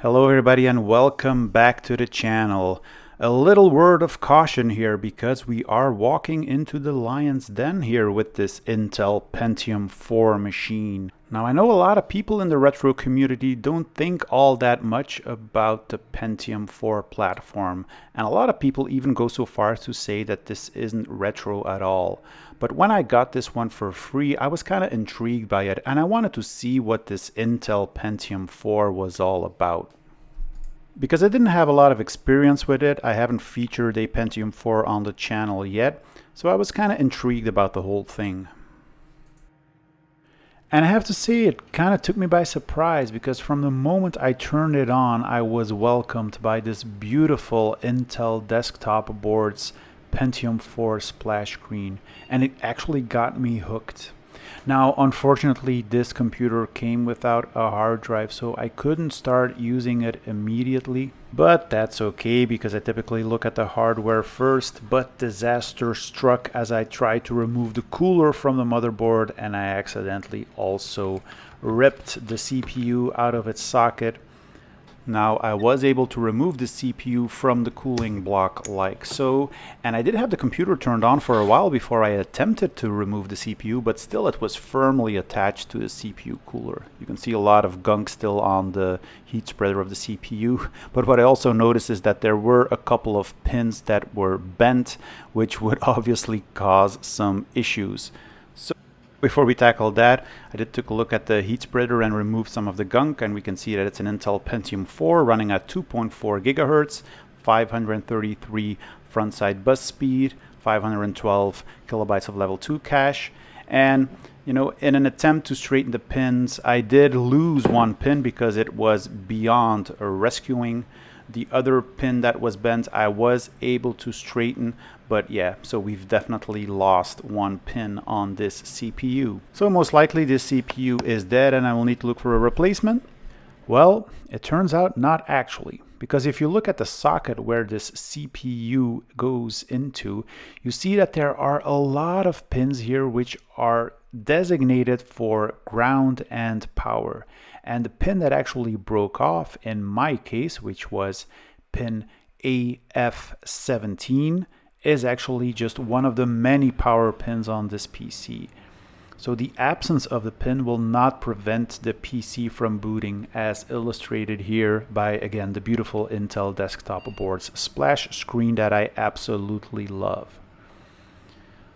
Hello everybody and welcome back to the channel. A little word of caution here because we are walking into the lion's den here with this Intel Pentium 4 machine. Now I know a lot of people in the retro community don't think all that much about the Pentium 4 platform, and a lot of people even go so far as to say that this isn't retro at all. But when I got this one for free, I was kind of intrigued by it and I wanted to see what this Intel Pentium 4 was all about. Because I didn't have a lot of experience with it, I haven't featured a Pentium 4 on the channel yet, so I was kind of intrigued about the whole thing. And I have to say, it kind of took me by surprise because from the moment I turned it on, I was welcomed by this beautiful Intel desktop board's Pentium 4 splash screen, and it actually got me hooked. Now, unfortunately, this computer came without a hard drive, so I couldn't start using it immediately. But that's okay because I typically look at the hardware first, but disaster struck as I tried to remove the cooler from the motherboard and I accidentally also ripped the CPU out of its socket. Now I was able to remove the CPU from the cooling block like so, and I did have the computer turned on for a while before I attempted to remove the CPU, but still it was firmly attached to the CPU cooler. You can see a lot of gunk still on the heat spreader of the CPU, but what I also noticed is that there were a couple of pins that were bent, which would obviously cause some issues. Before we tackle that, I did take a look at the heat spreader and remove some of the gunk, and we can see that it's an Intel Pentium 4 running at 2.4 gigahertz, 533 front side bus speed, 512 kilobytes of level 2 cache. And in an attempt to straighten the pins, I did lose one pin because it was beyond rescuing. The other pin that was bent I was able to straighten, but yeah, so we've definitely lost one pin on this CPU. So most likely this CPU is dead and I will need to look for a replacement. Well, it turns out not actually, because if you look at the socket where this CPU goes into, you see that there are a lot of pins here which are designated for ground and power. And the pin that actually broke off in my case, which was pin AF17, is actually just one of the many power pins on this PC. So the absence of the pin will not prevent the PC from booting, as illustrated here by, again, the beautiful Intel desktop board's splash screen that I absolutely love.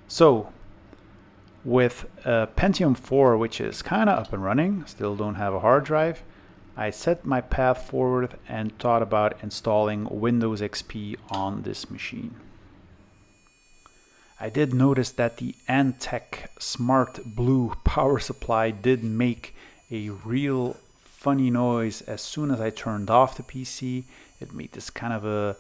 So with Pentium 4, which is kind of up and running, still don't have a hard drive, I set my path forward and thought about installing Windows XP on this machine. I did notice that the Antec Smart Blue power supply did make a real funny noise as soon as I turned off the PC. It made this kind of a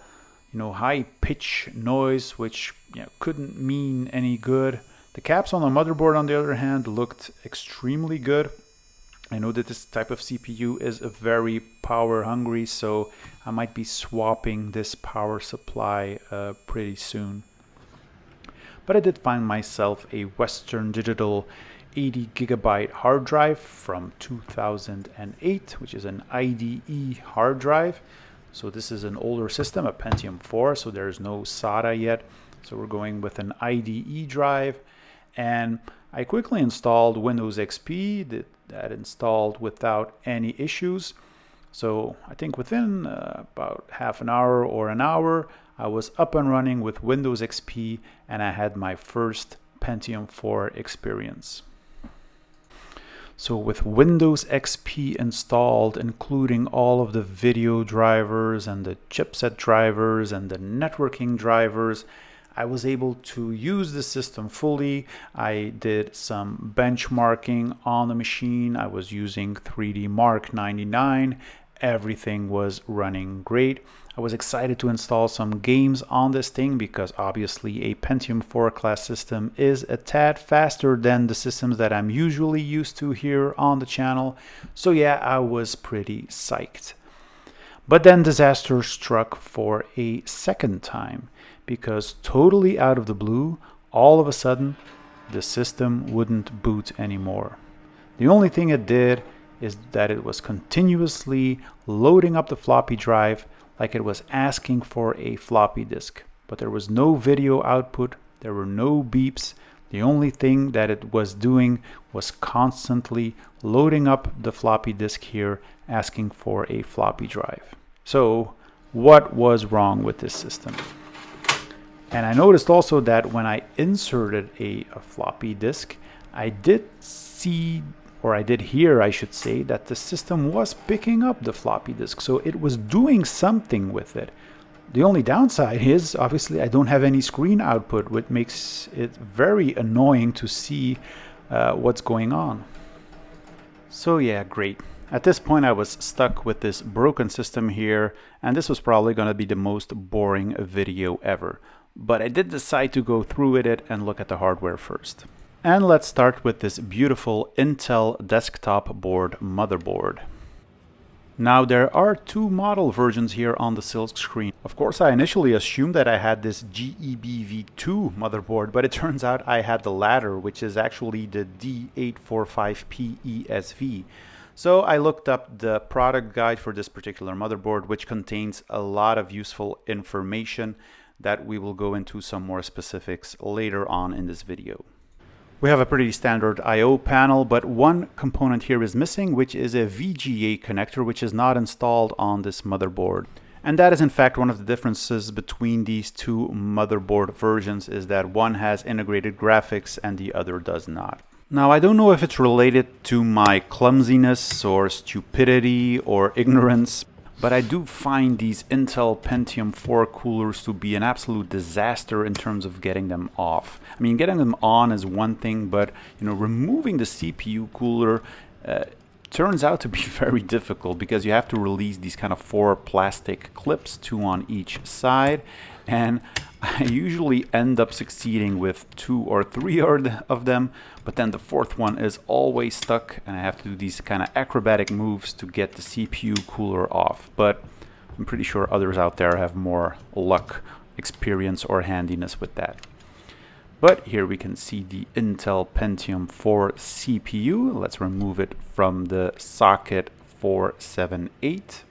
high pitch noise, which couldn't mean any good. The caps on the motherboard, on the other hand, looked extremely good. I know that this type of CPU is very power hungry, so I might be swapping this power supply pretty soon. But I did find myself a Western Digital 80 gigabyte hard drive from 2008, which is an IDE hard drive. So this is an older system, a Pentium 4, so there's no SATA yet. So we're going with an IDE drive. And I quickly installed Windows XP, that installed without any issues. So I think within about half an hour or an hour, I was up and running with Windows XP and I had my first Pentium 4 experience. So with Windows XP installed, including all of the video drivers and the chipset drivers and the networking drivers, I was able to use the system fully. I did some benchmarking on the machine. I was using 3D Mark 99. Everything was running great. I was excited to install some games on this thing because obviously a Pentium 4 class system is a tad faster than the systems that I'm usually used to here on the channel. So yeah, I was pretty psyched. But then disaster struck for a second time because totally out of the blue, all of a sudden, the system wouldn't boot anymore. The only thing it did is that it was continuously loading up the floppy drive like it was asking for a floppy disk. But there was no video output, there were no beeps. The only thing that it was doing was constantly loading up the floppy disk here, asking for a floppy drive. So what was wrong with this system? And I noticed also that when I inserted a floppy disk, I did see, or I did hear, I should say, that the system was picking up the floppy disk. So it was doing something with it. The only downside is, obviously, I don't have any screen output, which makes it very annoying to see what's going on. So yeah, great. At this point, I was stuck with this broken system here, and this was probably going to be the most boring video ever. But I did decide to go through with it and look at the hardware first. And let's start with this beautiful Intel desktop board motherboard. Now there are two model versions here on the silk screen. Of course, I initially assumed that I had this GEBV2 motherboard, but it turns out I had the latter, which is actually the D845PESV. So I looked up the product guide for this particular motherboard, which contains a lot of useful information that we will go into some more specifics later on in this video. We have a pretty standard I/O panel, but one component here is missing, which is a VGA connector, which is not installed on this motherboard. And that is in fact one of the differences between these two motherboard versions, is that one has integrated graphics and the other does not. Now, I don't know if it's related to my clumsiness or stupidity or ignorance, but I do find these Intel Pentium 4 coolers to be an absolute disaster in terms of getting them off. I mean, getting them on is one thing, but removing the CPU cooler turns out to be very difficult, because you have to release these kind of 4 plastic clips, 2 on each side, and I usually end up succeeding with 2 or 3 of them, but then the 4th one is always stuck, and I have to do these kind of acrobatic moves to get the CPU cooler off. But I'm pretty sure others out there have more luck, experience, or handiness with that. But here we can see the Intel Pentium 4 CPU. Let's remove it from the socket 478.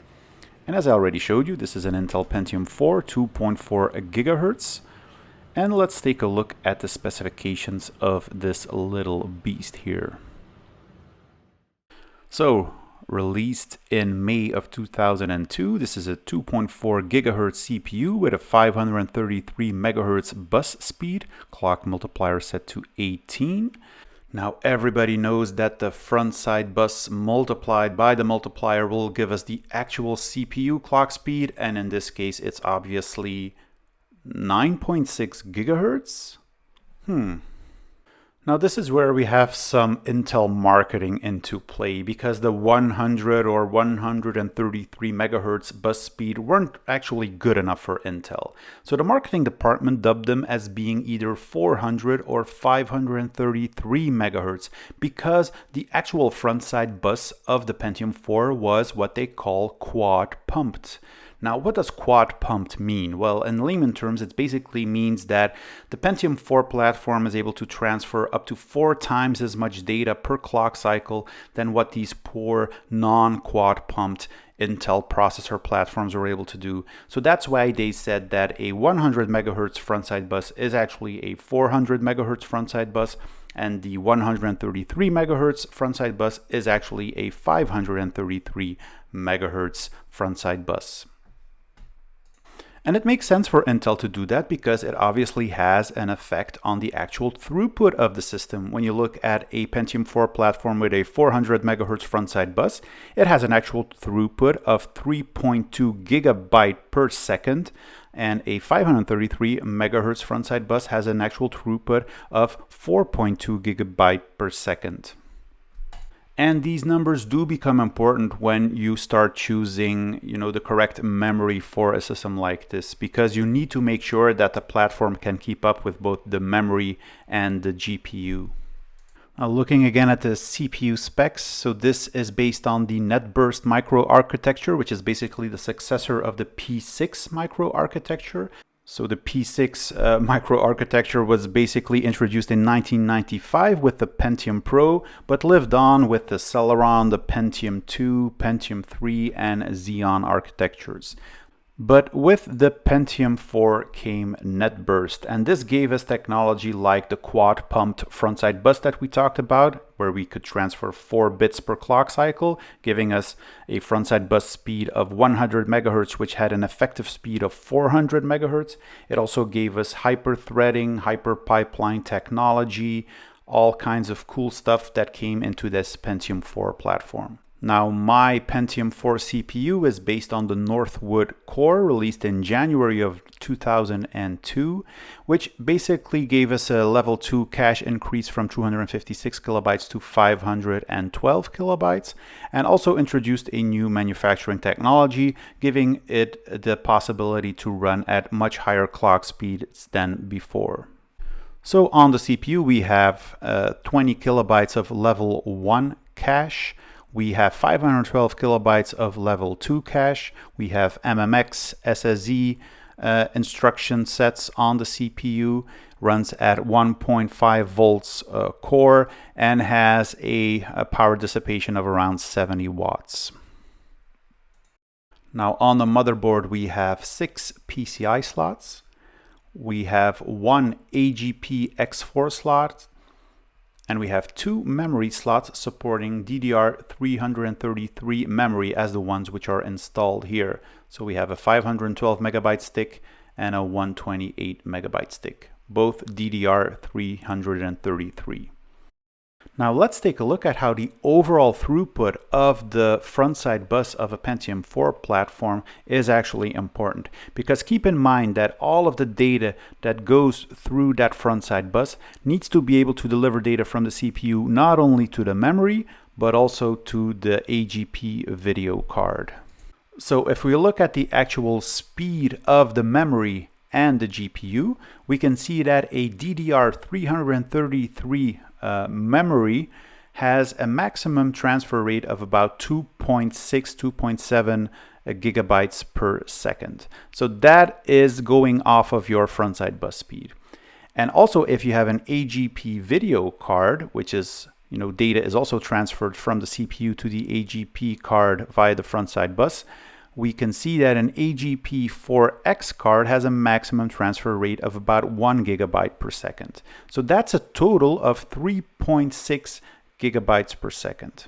And as I already showed you, this is an Intel Pentium 4 2.4 gigahertz. And let's take a look at the specifications of this little beast here. So, released in May of 2002, this is a 2.4 gigahertz CPU with a 533 megahertz bus speed, clock multiplier set to 18. Now everybody knows that the front side bus multiplied by the multiplier will give us the actual CPU clock speed, and in this case it's obviously 9.6 gigahertz. Now this is where we have some Intel marketing into play, because the 100 or 133 megahertz bus speed weren't actually good enough for Intel. So the marketing department dubbed them as being either 400 or 533 megahertz, because the actual front side bus of the Pentium 4 was what they call quad pumped. Now, what does quad pumped mean? Well, in layman terms, it basically means that the Pentium 4 platform is able to transfer up to 4 times as much data per clock cycle than what these poor non-quad pumped Intel processor platforms were able to do. So that's why they said that a 100 megahertz frontside bus is actually a 400 megahertz frontside bus, and the 133 megahertz frontside bus is actually a 533 megahertz frontside bus. And it makes sense for Intel to do that, because it obviously has an effect on the actual throughput of the system. When you look at a Pentium 4 platform with a 400 megahertz frontside bus, it has an actual throughput of 3.2 gigabyte per second, and a 533 megahertz frontside bus has an actual throughput of 4.2 gigabyte per second. And these numbers do become important when you start choosing, the correct memory for a system like this, because you need to make sure that the platform can keep up with both the memory and the GPU. Now, looking again at the CPU specs, so this is based on the NetBurst microarchitecture, which is basically the successor of the P6 microarchitecture. So the P6 microarchitecture was basically introduced in 1995 with the Pentium Pro, but lived on with the Celeron, the Pentium 2, Pentium 3, and Xeon architectures. But with the Pentium 4 came NetBurst, and this gave us technology like the quad-pumped frontside bus that we talked about, where we could transfer 4 bits per clock cycle, giving us a frontside bus speed of 100 megahertz, which had an effective speed of 400 megahertz. It also gave us hyper-threading, hyper-pipeline technology, all kinds of cool stuff that came into this Pentium 4 platform. Now, my Pentium 4 CPU is based on the Northwood core released in January of 2002, which basically gave us a level 2 cache increase from 256 kilobytes to 512 kilobytes, and also introduced a new manufacturing technology, giving it the possibility to run at much higher clock speeds than before. So on the CPU, we have 20 kilobytes of level 1 cache. We have 512 kilobytes of level 2 cache. We have MMX SSE instruction sets on the CPU, runs at 1.5 volts core, and has a power dissipation of around 70 watts. Now on the motherboard, we have 6 PCI slots. We have 1 AGP X4 slot, and we have 2 memory slots supporting DDR333 memory as the ones which are installed here. So we have a 512 megabyte stick and a 128 megabyte stick, both DDR333. Now let's take a look at how the overall throughput of the frontside bus of a Pentium 4 platform is actually important. Because keep in mind that all of the data that goes through that frontside bus needs to be able to deliver data from the CPU not only to the memory, but also to the AGP video card. So if we look at the actual speed of the memory and the GPU, we can see that a DDR333 memory has a maximum transfer rate of about 2.7 gigabytes per second. So that is going off of your frontside bus speed. And also if you have an AGP video card, which is, data is also transferred from the CPU to the AGP card via the frontside bus, we can see that an AGP4X card has a maximum transfer rate of about 1 gigabyte per second. So that's a total of 3.6 gigabytes per second.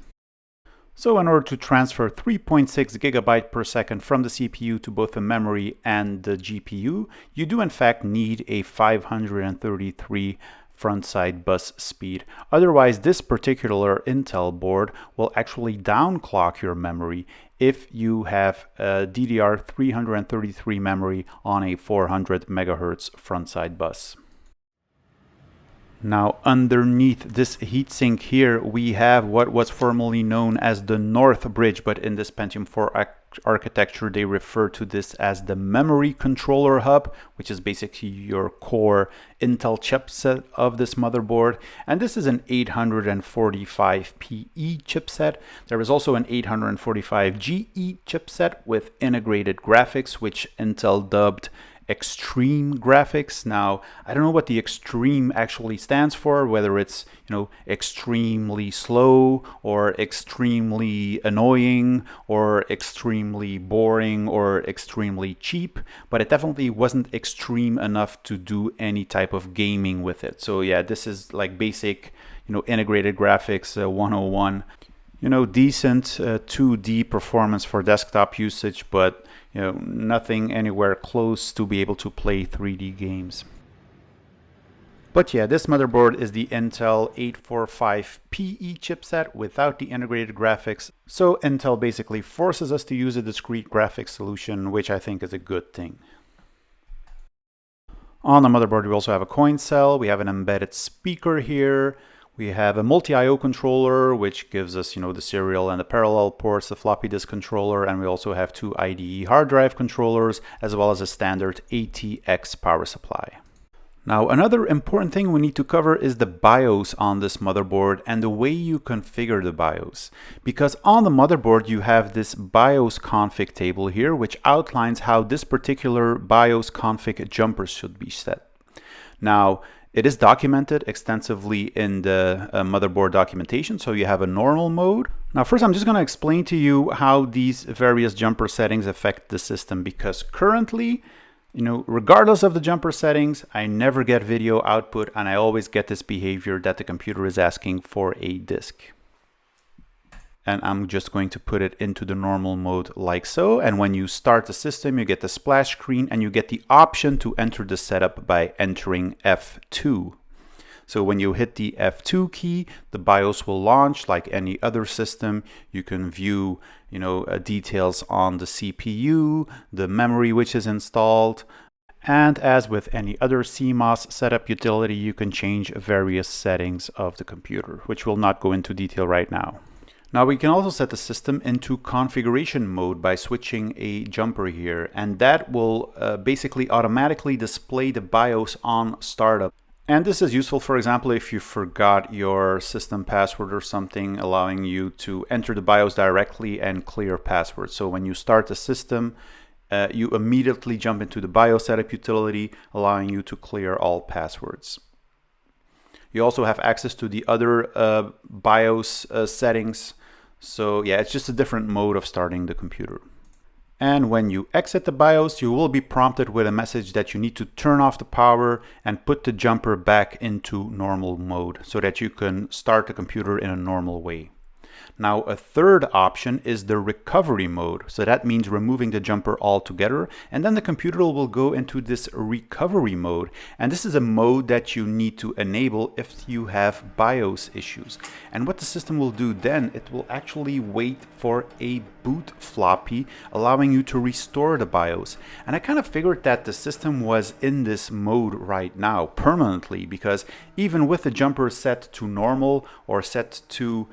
So in order to transfer 3.6 gigabyte per second from the CPU to both the memory and the GPU, you do in fact need a 533 frontside bus speed. Otherwise, this particular Intel board will actually downclock your memory if you have a DDR333 memory on a 400 megahertz frontside bus. Now underneath this heatsink here, we have what was formerly known as the North Bridge, but in this Pentium 4 architecture, they refer to this as the memory controller hub, which is basically your core Intel chipset of this motherboard. And this is an 845PE chipset. There is also an 845GE chipset with integrated graphics, which Intel dubbed extreme graphics. Now, I don't know what the extreme actually stands for, whether it's, extremely slow or extremely annoying or extremely boring or extremely cheap, but it definitely wasn't extreme enough to do any type of gaming with it. So yeah, this is like basic, integrated graphics 101. Decent 2D performance for desktop usage, but nothing anywhere close to be able to play 3D games. But yeah, this motherboard is the Intel 845PE chipset without the integrated graphics. So Intel basically forces us to use a discrete graphics solution, which I think is a good thing. On the motherboard, we also have a coin cell. We have an embedded speaker here. We have a multi-IO controller, which gives us, the serial and the parallel ports, the floppy disk controller, and we also have 2 IDE hard drive controllers, as well as a standard ATX power supply. Now, another important thing we need to cover is the BIOS on this motherboard and the way you configure the BIOS. Because on the motherboard, you have this BIOS config table here, which outlines how this particular BIOS config jumper should be set. Now, it is documented extensively in the motherboard documentation, so you have a normal mode. Now, first, I'm just going to explain to you how these various jumper settings affect the system, because currently, regardless of the jumper settings, I never get video output, and I always get this behavior that the computer is asking for a disk. And I'm just going to put it into the normal mode like so. And when you start the system, you get the splash screen and you get the option to enter the setup by entering F2. So when you hit the F2 key, the BIOS will launch like any other system. You can view, details on the CPU, the memory which is installed. And as with any other CMOS setup utility, you can change various settings of the computer, which we'll not go into detail right now. Now we can also set the system into configuration mode by switching a jumper here, and that will basically automatically display the BIOS on startup. And this is useful, for example, if you forgot your system password or something, allowing you to enter the BIOS directly and clear passwords. So when you start the system, you immediately jump into the BIOS setup utility, allowing you to clear all passwords. You also have access to the other BIOS settings. So yeah, it's just a different mode of starting the computer. And when you exit the BIOS, you will be prompted with a message that you need to turn off the power and put the jumper back into normal mode so that you can start the computer in a normal way. Now, a third option is the recovery mode. So that means removing the jumper altogether, and then the computer will go into this recovery mode. And this is a mode that you need to enable if you have BIOS issues. And what the system will do then, it will actually wait for a boot floppy, allowing you to restore the BIOS. And I kind of figured that the system was in this mode right now permanently, because even with the jumper set to normal or set to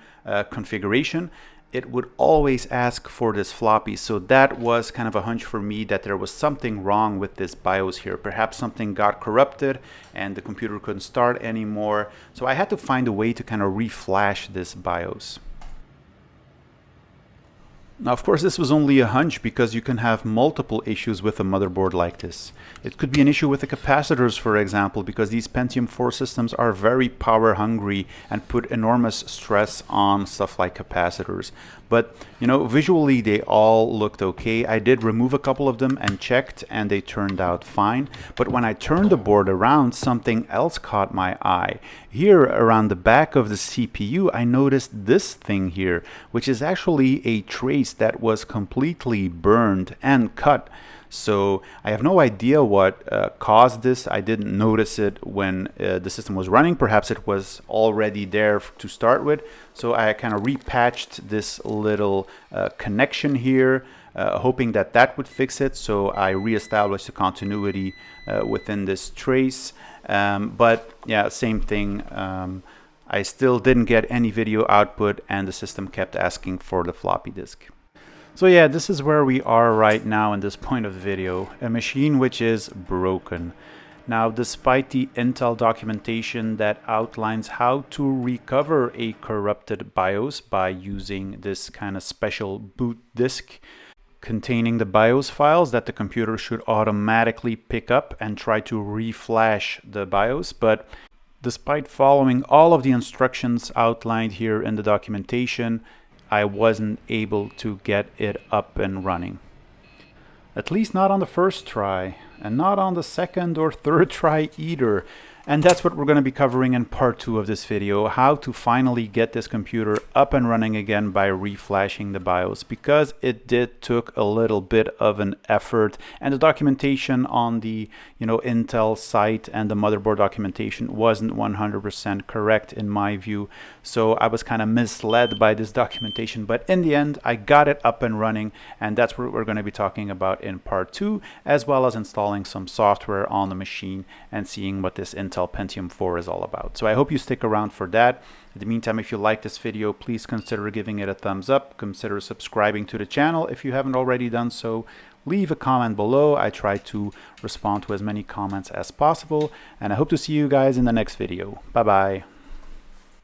configuration, it would always ask for this floppy. So that was kind of a hunch for me that there was something wrong with this BIOS here. Perhaps something got corrupted and the computer couldn't start anymore. So I had to find a way to kind of reflash this BIOS. Now, of course, this was only a hunch because you can have multiple issues with a motherboard like this. It could be an issue with the capacitors, for example, because these Pentium 4 systems are very power hungry and put enormous stress on stuff like capacitors. But, visually they all looked okay. I did remove a couple of them and checked, and they turned out fine. But when I turned the board around, something else caught my eye. Here around the back of the CPU, I noticed this thing here, which is actually a trace that was completely burned and cut. So I have no idea what caused this. I didn't notice it when the system was running. Perhaps it was already there to start with. So I kind of repatched this little connection here, hoping that that would fix it. So I reestablished the continuity within this trace. But yeah, same thing. I still didn't get any video output, and the system kept asking for the floppy disk. So yeah, this is where we are right now in this point of the video, a machine which is broken. Now, despite the Intel documentation that outlines how to recover a corrupted BIOS by using this kind of special boot disk containing the BIOS files that the computer should automatically pick up and try to reflash the BIOS, but despite following all of the instructions outlined here in the documentation, I wasn't able to get it up and running. At least not on the first try, and not on the second or third try either. And that's what we're going to be covering in part 2 of this video, how to finally get this computer up and running again by reflashing the BIOS, because it did took a little bit of an effort, and the documentation on the Intel site and the motherboard documentation wasn't 100% correct in my view. So I was kind of misled by this documentation, but in the end I got it up and running, and that's what we're going to be talking about in part 2, as well as installing some software on the machine and seeing what this Intel Pentium 4 is all about. So I hope you stick around for that. In the meantime, if you like this video, please consider giving it a thumbs up. Consider subscribing to the channel if you haven't already done so. leave a comment below. I try to respond to as many comments as possible, and I hope to see you guys in the next video. Bye bye.